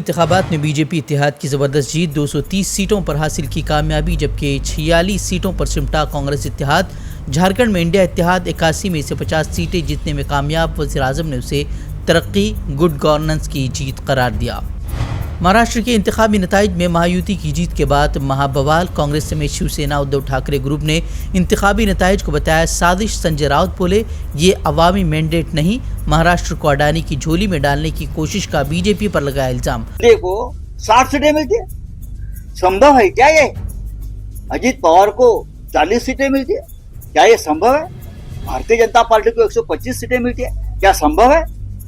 इंतखाबात में बीजेपी इत्तेहाद की ज़बरदस्त जीत, 230 सीटों पर हासिल की कामयाबी, जबकि 46 सीटों पर सिमटा कांग्रेस इत्तेहाद। झारखंड में इंडिया इत्तेहाद 81 में से 50 सीटें जीतने में कामयाब, वज़ीर-ए-आज़म ने उसे तरक्की, गुड गवर्नेंस की जीत करार दिया। महाराष्ट्र के इंतखाबी नताइज में महायुति की जीत के बाद महाबवाल, कांग्रेस समेत शिवसेना उद्धव ठाकरे ग्रुप ने इंतखाबी नताइज को बताया साजिश। संजय राउत बोले, ये अवामी मैंडेट नहीं, महाराष्ट्र को अडानी की झोली में डालने की कोशिश का बीजेपी पर लगाया इल्जाम। देखो 60 सीटें मिलती है, संभव है क्या ये? अजीत पवार को 40 सीटें मिलती है, क्या ये संभव है? भारतीय जनता पार्टी को 125 सीटें मिलती है, क्या संभव है?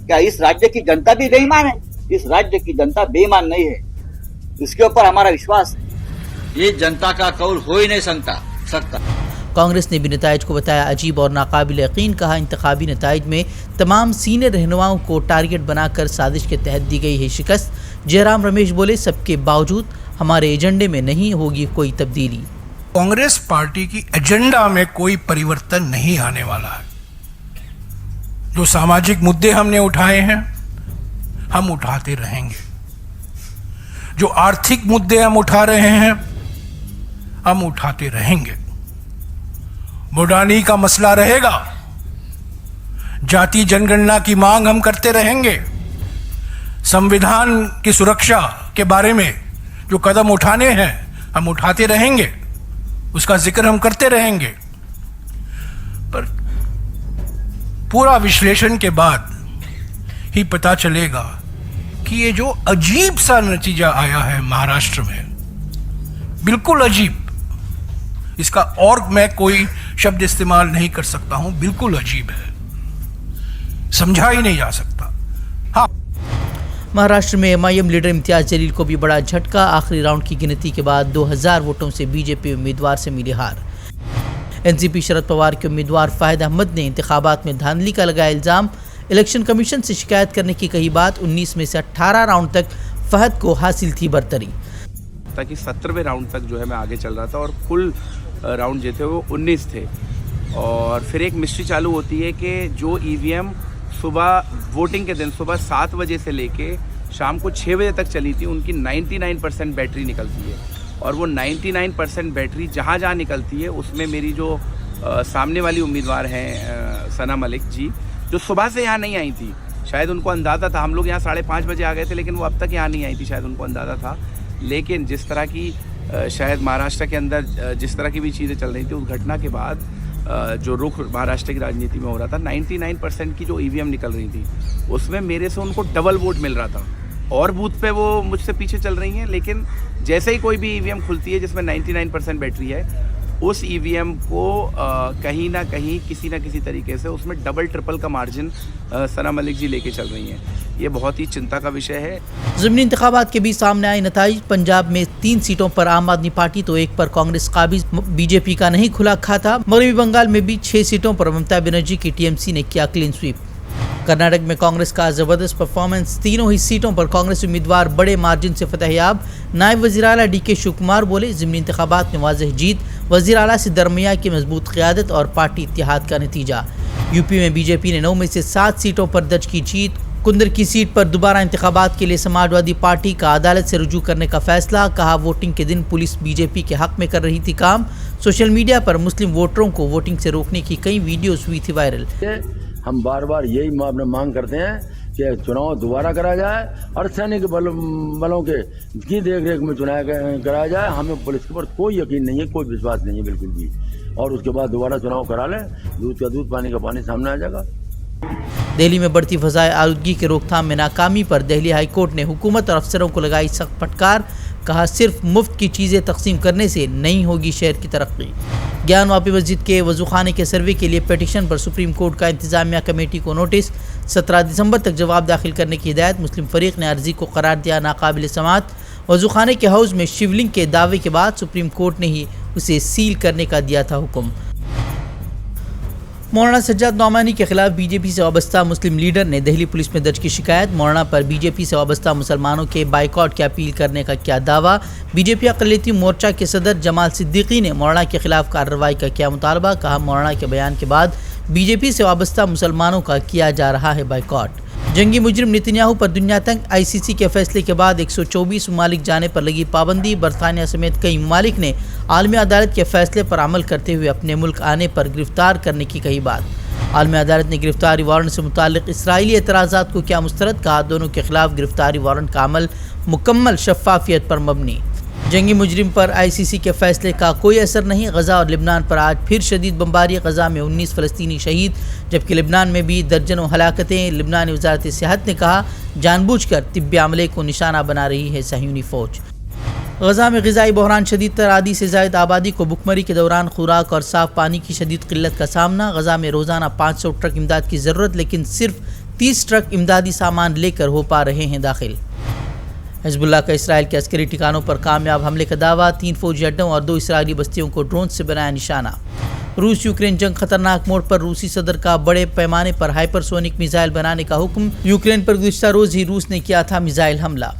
क्या इस राज्य की जनता भी बेईमान है? इस राज्य की जनता बेईमान नहीं है, इसके ऊपर हमारा विश्वास है। ये जनता का कौल हो ही नहीं सकता। कांग्रेस ने भी नताइज को बताया अजीब और नाकाबिल यकीन, कहा इंतखाबी नताइज में तमाम सीनियर रहनुमाओं को टारगेट बनाकर साजिश के तहत दी गई है शिकस्त। जयराम रमेश बोले, सबके बावजूद हमारे एजेंडे में नहीं होगी कोई तब्दीली। कांग्रेस पार्टी की एजेंडा में कोई परिवर्तन नहीं आने वाला है। जो सामाजिक मुद्दे हमने उठाए हैं हम उठाते रहेंगे, जो आर्थिक मुद्दे हम उठा रहे हैं हम उठाते रहेंगे। अडानी का मसला रहेगा, जाति जनगणना की मांग हम करते रहेंगे, संविधान की सुरक्षा के बारे में जो कदम उठाने हैं हम उठाते रहेंगे, उसका जिक्र हम करते रहेंगे। पर पूरा विश्लेषण के बाद ही पता चलेगा कि ये जो अजीब सा नतीजा आया है महाराष्ट्र में, बिल्कुल अजीब, इसका और मैं कोई शब्द इस्तेमाल नहीं कर सकता हूं, बिल्कुल अजीब है, समझा ही नहीं जा सकता। हाँ, महाराष्ट्र में एमआईएम लीडर इम्तियाज जलील को भी बड़ा झटका, आखिरी राउंड की गिनती के बाद 2000 वोटों से बीजेपी उम्मीदवार से मिली हार। एनसीपी शरद पवार के उम्मीदवार फाहिद अहमद ने इंतखाबात में धांधली का लगाया इल्जाम, इलेक्शन कमीशन से शिकायत करने की कही बात। 19 में से 18 राउंड तक फहद को हासिल थी बरतरी, ताकि 17वें राउंड तक जो है मैं आगे चल रहा था और कुल राउंड जो थे वो 19 थे। और फिर एक मिस्ट्री चालू होती है कि जो ईवीएम सुबह वोटिंग के दिन सुबह 7 बजे से लेके शाम को 6 बजे तक चली थी, उनकी 99% बैटरी निकलती है। और वो 99% बैटरी जहाँ जहाँ निकलती है उसमें मेरी जो सामने वाली उम्मीदवार हैं सना मलिक जी, जो सुबह से यहाँ नहीं आई थी, शायद उनको अंदाज़ा था, हम लोग यहाँ 5:30 बजे आ गए थे लेकिन वो अब तक यहाँ नहीं आई थी, शायद उनको अंदाज़ा था। लेकिन जिस तरह की शायद महाराष्ट्र के अंदर जिस तरह की भी चीज़ें चल रही थी, उस घटना के बाद जो रुख महाराष्ट्र की राजनीति में हो रहा था, 99% की जो ईवीएम निकल रही थी उसमें मेरे से उनको डबल वोट मिल रहा था। और बूथ पे वो मुझसे पीछे चल रही हैं, लेकिन जैसे ही कोई भी ईवीएम खुलती है जिसमें 99% बैटरी है, उस ईवीएम को कहीं ना कहीं किसी ना किसी तरीके से उसमें डबल ट्रिपल का मार्जिन सना मलिक जी लेके चल रही हैं। ये बहुत ही चिंता का विषय है। ज़मीनी इंतखाबात के बीच सामने आए नताइज, पंजाब में 3 सीटों पर आम आदमी पार्टी तो 1 पर कांग्रेस काबिज, बीजेपी का नहीं खुला खाता। मगरबी बंगाल में भी 6 सीटों पर ममता बनर्जी की टीएमसी ने किया क्लीन स्वीप। कर्नाटक में कांग्रेस का जबरदस्त परफॉर्मेंस, तीनों ही सीटों पर कांग्रेस उम्मीदवार बड़े मार्जिन से फतहयाब। नायब वज़ीर आला डीके शिवकुमार बोले, ज़मीनी इंतखाबात में वाज़ेह जीत, वज़ीर आला सिद्धरमैया की मजबूत क़यादत और पार्टी इत्तेहाद का नतीजा। यूपी में बीजेपी ने 9 में से 7 सीटों पर दर्ज की जीत। कुंदर की सीट पर दोबारा इंतखाबात के लिए समाजवादी पार्टी का अदालत से रुजू करने का फैसला, कहा वोटिंग के दिन पुलिस बीजेपी के हक में कर रही थी काम। सोशल मीडिया पर मुस्लिम वोटरों को वोटिंग से रोकने की कई वीडियोज हुई थी वायरल। हम बार बार यही मांग करते हैं कि चुनाव दोबारा कराया जाए और सैनिक बलों की देख-रेख में चुनाव कराया जाए। हमें पुलिस के ऊपर कोई यकीन नहीं है, कोई विश्वास नहीं है बिल्कुल भी, और उसके बाद दोबारा चुनाव करा लें, दूध का दूध पानी का पानी सामने आ जाएगा। दिल्ली में बढ़ती फ़ज़ाए आलूदगी के रोकथाम में नाकामी पर दिल्ली हाई कोर्ट ने हुकूमत और अफसरों को लगाई सख्त फटकार, कहा सिर्फ मुफ्त की चीज़ें तकसीम करने से नहीं होगी शहर की तरक्की। ज्ञान वापी मस्जिद के वज़ूखाने के सर्वे के लिए पिटीशन पर सुप्रीम कोर्ट का इंतज़ामिया कमेटी को नोटिस, 17 दिसंबर तक जवाब दाखिल करने की हिदायत। मुस्लिम फ़रीक ने अर्जी को करार दिया नाकाबिल समात। वज़ूखाने के हाउस में शिवलिंग के दावे के बाद सुप्रीम कोर्ट ने ही उसे सील करने का दिया था हुक्म। मौलाना सज्जाद नौमानी के खिलाफ बीजेपी से वाबस्ता मुस्लिम लीडर ने दिल्ली पुलिस में दर्ज की शिकायत। मौलाना पर बीजेपी से वाबस्ता मुसलमानों के बाइकआउट की अपील करने का किया दावा। बीजेपी अक़लियती मोर्चा के सदर जमाल सिद्दीकी ने मौलाना के खिलाफ कार्रवाई का किया मुतालबा, कहा मौलाना के बयान के बाद बीजेपी से वाबस्ता मुसलमानों का किया जा रहा है बाइकआउट। जंगी मुजरिम नेतन्याहू पर दुनिया तंग आईसीसी के फैसले के बाद 124 ममालिक जाने पर लगी पाबंदी। बरतानिया समेत कई ममालिक ने आलमी अदालत के फैसले पर अमल करते हुए अपने मुल्क आने पर गिरफ्तार करने की कही बात। आलमी अदालत ने गिरफ्तारी वारंट से मुताल्लिक इसराइली एतराज़ात को क्या मुस्तरद कहा। दोनों के खिलाफ गिरफ्तारी वारंट का अमल मुकम्मल शफाफियत पर मबनी। जंगी मुजरिम पर आईसीसी के फैसले का कोई असर नहीं। गजा और लिबनान पर आज फिर शदीद बमबारी। गजा में 19 फ़लस्तीनी शहीद, जबकि लिबनान में भी दर्जनों हलाकतें। लिबनानी वजारत सेहत ने कहा जानबूझकर तिब्बी अमले को निशाना बना रही है सहयूनी फ़ौज। गजा में ग़िज़ाई बहरान शदीद तर, आधी से ज़ायद आबादी को भुखमरी के दौरान खुराक और साफ़ पानी की शदीद किल्लत का सामना। गजा में रोज़ाना 500 ट्रक इमदाद की ज़रूरत, लेकिन सिर्फ 30 ट्रक इमदादी सामान लेकर हो पा रहे हैं दाखिल। हिज़्बुल्लाह का इसराइल के अस्करी ठिकानों पर कामयाब हमले का दावा। 3 फौजी अड्डों और 2 इसराइली बस्तियों को ड्रोन से बनाया निशाना। रूस यूक्रेन जंग खतरनाक मोड़ पर, रूसी सदर का बड़े पैमाने पर हाइपरसोनिक मिसाइल बनाने का हुक्म। यूक्रेन पर गुज़िश्ता रोज़ ही रूस ने किया था मिसाइल हमला।